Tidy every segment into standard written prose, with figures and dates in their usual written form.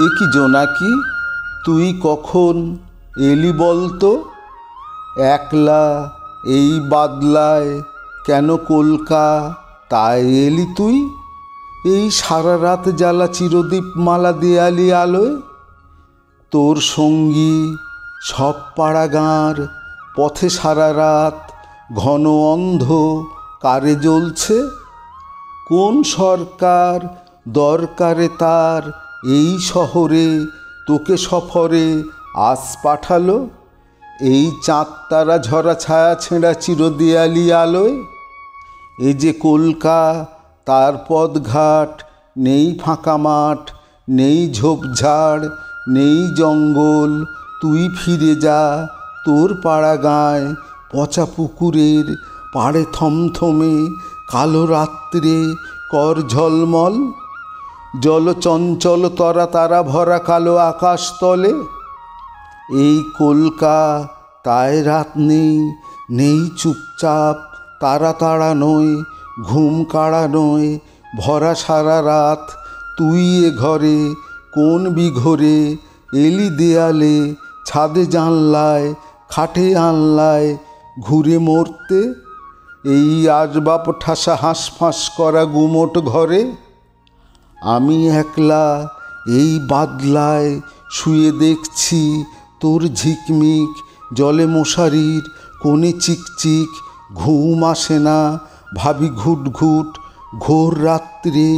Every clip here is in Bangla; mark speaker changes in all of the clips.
Speaker 1: এ কি জোনাকি, তুই কখন এলি বলতো? একলা এই বাদলায় কেন কলকাতায় এলি তুই? এই সারা রাত জ্বালা চিরদীপমালা দেয়ালি আলোয়। তোর সঙ্গী সব পাড়া গাঁর পথে সারা রাত ঘন অন্ধ কারে জ্বলছে। কোন সরকার দরকারে তার এই শহরে তোকে সফরে আজ পাঠালো? এই চাঁদ তারা ঝরা ছায়া ছেঁড়া চিরদেয়ালি আলোয়। এ যে কলকাতার পথঘাট, নেই ফাঁকা মাঠ, নেই ঝোপঝাড়, নেই জঙ্গল। তুই ফিরে যা তোর পাড়া গাঁয়, পচা পুকুরের পাড়ে থমথমে কালো রাত্রে কর ঝলমল। জলচঞ্চল তরা তারা ভরা কালো আকাশ তলে। এই কলকাতায় রাত নেই, নেই চুপচাপ তারা তাড়া নয়, ঘুম কাড়া নয়, ভরা সারা রাত। তুই এ ঘরে কোন বিঘরে এলি দেয়ালে, ছাদে জানলায়, খাটে আনলায় ঘুরে মরতে? এই আসবাব ঠাসা হাঁসফাঁস করা গুমোট ঘরে। আমি একলা এই বাদলায় শুয়ে দেখছি তোর ঝিকমিক জলে মশারির কোণে চিকচিক। ঘুম আসে না, ভাবি ঘুট ঘুট ঘোর রাত্রে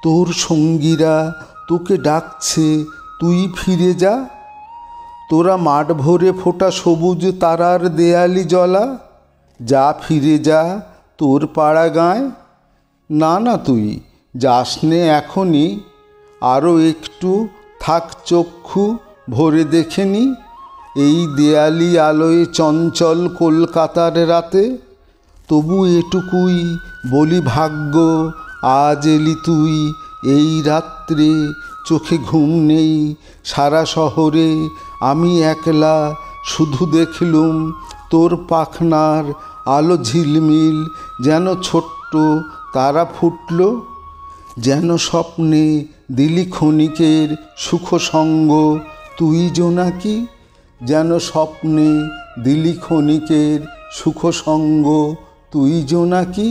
Speaker 1: তোর সঙ্গীরা তোকে ডাকছে, তুই ফিরে যা। তোরা মাঠ ভরে ফোটা সবুজ তারার দেয়ালি জ্বলা। যা ফিরে যা তোর পাড়া গাঁয়। না না, তুই যাস নে এখনই, আরও একটু থাক চক্ষু ভরে দেখে নি এই দেয়ালি আলোয় চঞ্চল কলকাতার রাতে। তবু এটুকুই বলি ভাগ্য, আজ এলি তুই এই রাত্রে। চোখে ঘুম নেই সারা শহরে, আমি একলা শুধু দেখলুম তোর পাখনার আলো ঝিলমিল। যেন ছোট্ট তারা ফুটল, যেন স্বপ্নে দিলি ক্ষণিকের সুখ সঙ্গ তুই জোনাকি। যেন স্বপ্নে দিলি ক্ষণিকের সুখ সঙ্গ তুই জোনাকি।